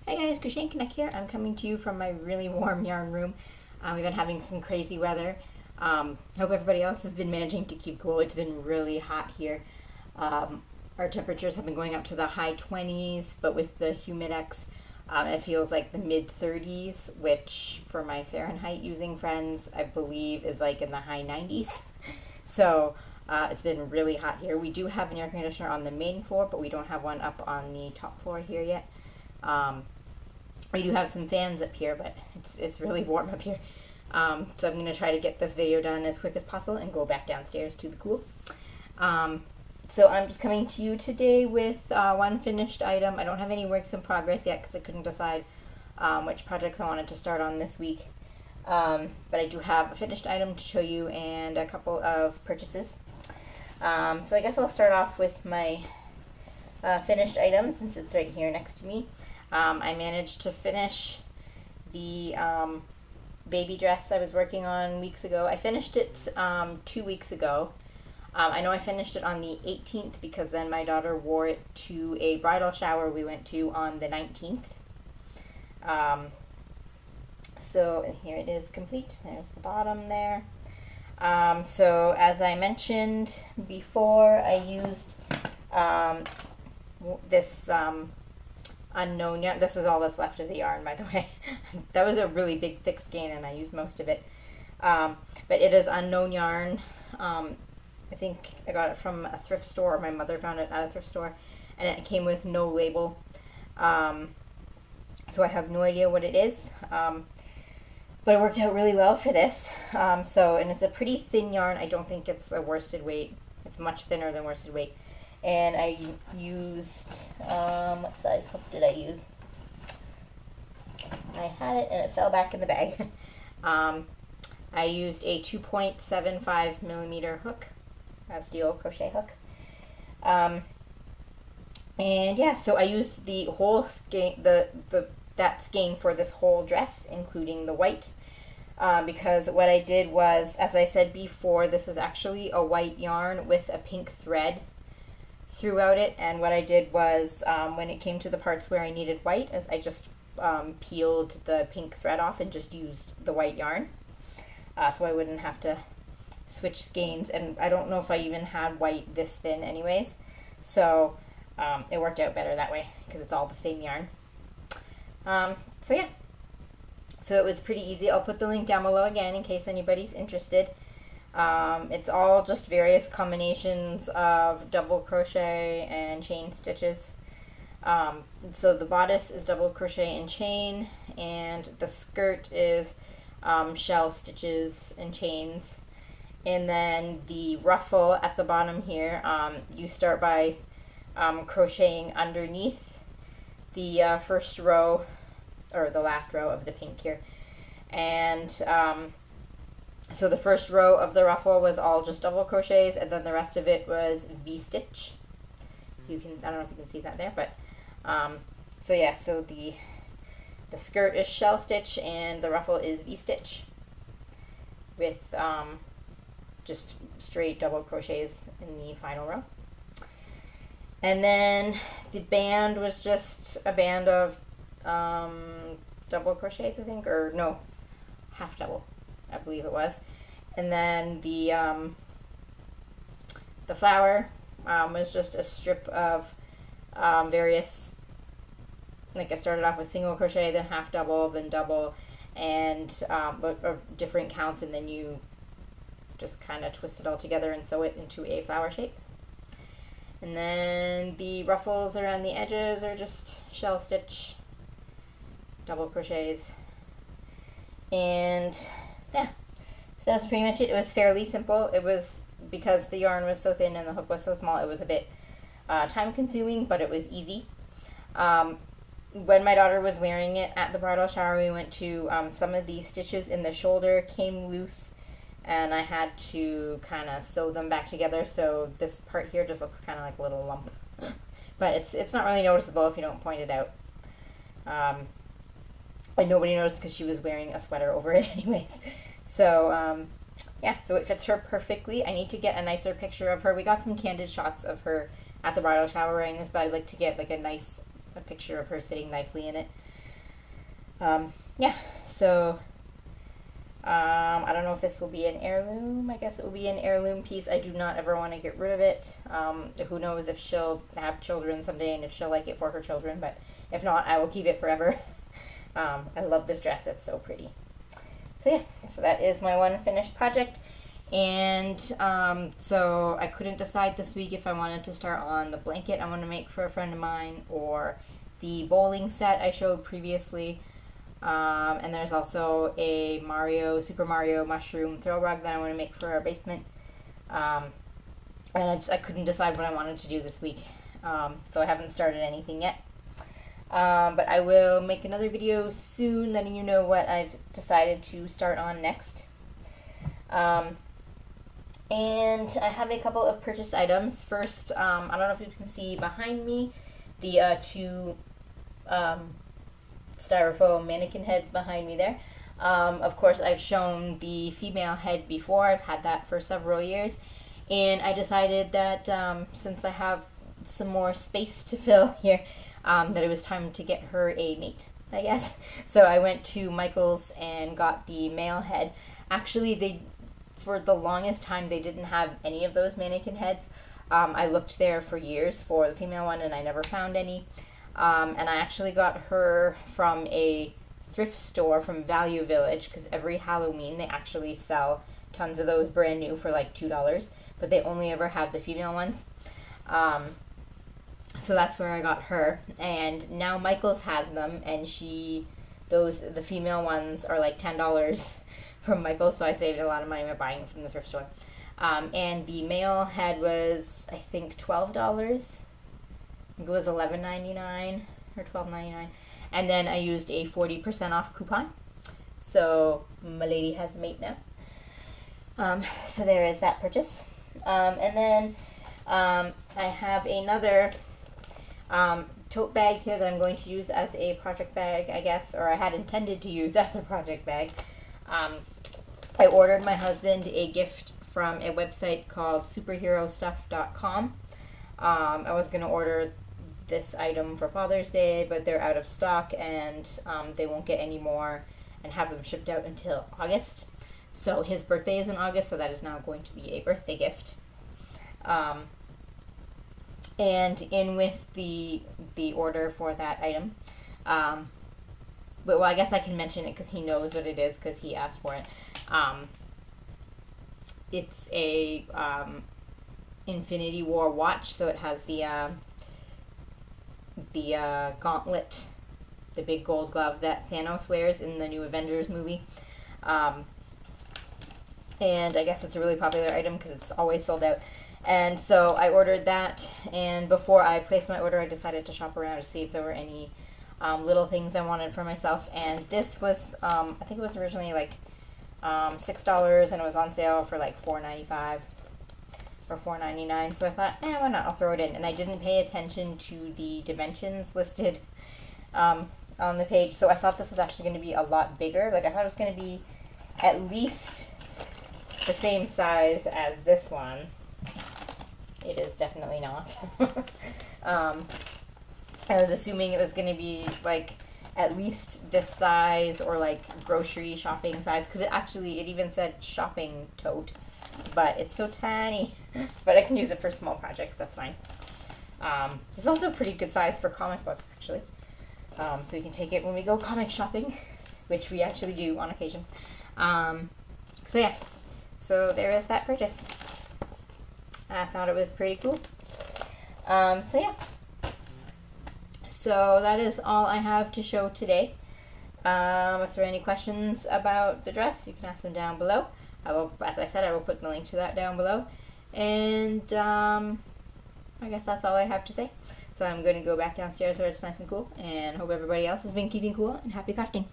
Hi guys, Crochet Connect here. I'm coming to you from my really warm yarn room. We've been having some crazy weather. Hope everybody else has been managing to keep cool. It's been really hot here. Our temperatures have been going up to the high 20s, but with the humidex, it feels like the mid 30s, which for my Fahrenheit using friends, I believe is like in the high 90s. So it's been really hot here. We do have an air conditioner on the main floor, but we don't have one up on the top floor here yet. We do have some fans up here, but it's really warm up here. So I'm going to try to get this video done as quick as possible and go back downstairs to the cool. So I'm just coming to you today with one finished item. I don't have any works in progress yet because I couldn't decide which projects I wanted to start on this week. But I do have a finished item to show you and a couple of purchases. So I guess I'll start off with my finished item since it's right here next to me. I managed to finish the baby dress I was working on weeks ago. I finished it 2 weeks ago. I know I finished it on the 18th because then my daughter wore it to a bridal shower we went to on the 19th. So here it is complete. There's the bottom there. So as I mentioned before, I used this unknown yarn. This is all that's left of the yarn, by the way. That was a really big thick skein and I used most of it. But it is unknown yarn. I think I got it from a thrift store, or my mother found it at a thrift store, and it came with no label. So I have no idea what it is. But it worked out really well for this. And it's a pretty thin yarn. I don't think it's a worsted weight. It's much thinner than worsted weight. And I used, what size hook did I use? I had it and it fell back in the bag. I used a 2.75 millimeter hook, a steel crochet hook. And yeah, so I used the whole skein, that skein for this whole dress, including the white. Because what I did was, as I said before, this is actually a white yarn with a pink thread throughout it, and what I did was when it came to the parts where I needed white, as I just peeled the pink thread off and just used the white yarn, so I wouldn't have to switch skeins. And I don't know if I even had white this thin anyways, so it worked out better that way because it's all the same yarn. So yeah, so it was pretty easy. I'll put the link down below again in case anybody's interested. It's all just various combinations of double crochet and chain stitches. So the bodice is double crochet and chain, and the skirt is shell stitches and chains. And then the ruffle at the bottom here, you start by crocheting underneath the first row, or the last row of the pink here. And so the first row of the ruffle was all just double crochets, and then the rest of it was V-stitch. I don't know if you can see that there, but so yeah, so the skirt is shell stitch and the ruffle is V-stitch with just straight double crochets in the final row. And then the band was just a band of double crochets, I think, or no, half double, I believe it was. And then the flower was just a strip of various, like I started off with single crochet, then half double, then double, and of different counts, and then you just kind of twist it all together and sew it into a flower shape. And then the ruffles around the edges are just shell stitch, double crochets, and yeah, so that's pretty much it. It was fairly simple. It was, because the yarn was so thin and the hook was so small, it was a bit time consuming, but it was easy. When my daughter was wearing it at the bridal shower we went to, some of the stitches in the shoulder came loose and I had to kind of sew them back together, so this part here just looks kind of like a little lump. But it's not really noticeable if you don't point it out. And nobody noticed because she was wearing a sweater over it anyways. So yeah, so it fits her perfectly. I need to get a nicer picture of her. We got some candid shots of her at the bridal shower wearing this, but I'd like to get like a nice a picture of her sitting nicely in it. Yeah, so I don't know if this will be an heirloom. I guess it will be an heirloom piece. I do not ever want to get rid of it. Who knows if she'll have children someday and if she'll like it for her children, but if not, I will keep it forever. I love this dress. It's so pretty. So yeah, so that is my one finished project. And so I couldn't decide this week if I wanted to start on the blanket I want to make for a friend of mine or the bowling set I showed previously. And there's also a Super Mario mushroom throw rug that I want to make for our basement. And I couldn't decide what I wanted to do this week. So I haven't started anything yet. But I will make another video soon letting you know what I've decided to start on next. And I have a couple of purchased items. First, I don't know if you can see behind me the two styrofoam mannequin heads behind me there. Of course, I've shown the female head before. I've had that for several years. And I decided that since I have some more space to fill here, that it was time to get her a mate, I guess. So I went to Michael's and got the male head. Actually, for the longest time, they didn't have any of those mannequin heads. I looked there for years for the female one, and I never found any. And I actually got her from a thrift store from Value Village, because every Halloween they actually sell tons of those brand new for like $2, but they only ever have the female ones. So that's where I got her, and now Michael's has them, and the female ones are like $10 from Michael's, so I saved a lot of money by buying them from the thrift store. And the male head was, I think, $12. I think it was $11.99 or $12.99, and then I used a 40% off coupon, so my lady has a mate now. So there is that purchase. And then I have another tote bag here that I'm going to use as a project bag, I guess, or I had intended to use as a project bag. I ordered my husband a gift from a website called superherostuff.com. I was going to order this item for Father's Day, but they're out of stock, and they won't get any more and have them shipped out until August. So his birthday is in August, so that is now going to be a birthday gift. And in with the order for that item, well, I guess I can mention it because he knows what it is because he asked for it. It's a Infinity War watch, so it has the gauntlet, the big gold glove that Thanos wears in the new Avengers movie. And I guess it's a really popular item because it's always sold out. And so I ordered that, and before I placed my order, I decided to shop around to see if there were any little things I wanted for myself. And this was, I think it was originally like $6, and it was on sale for like $4.95 or $4.99. So I thought, why not? I'll throw it in. And I didn't pay attention to the dimensions listed on the page, so I thought this was actually going to be a lot bigger. Like, I thought it was going to be at least the same size as this one. It is definitely not. I was assuming it was going to be like at least this size or like grocery shopping size, because it even said shopping tote, but it's so tiny. But I can use it for small projects, that's fine. It's also a pretty good size for comic books, actually. So you can take it when we go comic shopping, which we actually do on occasion. So yeah, so there is that purchase. I thought it was pretty cool. So yeah. So that is all I have to show today. If there are any questions about the dress, you can ask them down below. I will, as I said, I will put the link to that down below. And I guess that's all I have to say. So I'm going to go back downstairs where it's nice and cool, and hope everybody else has been keeping cool and happy crafting.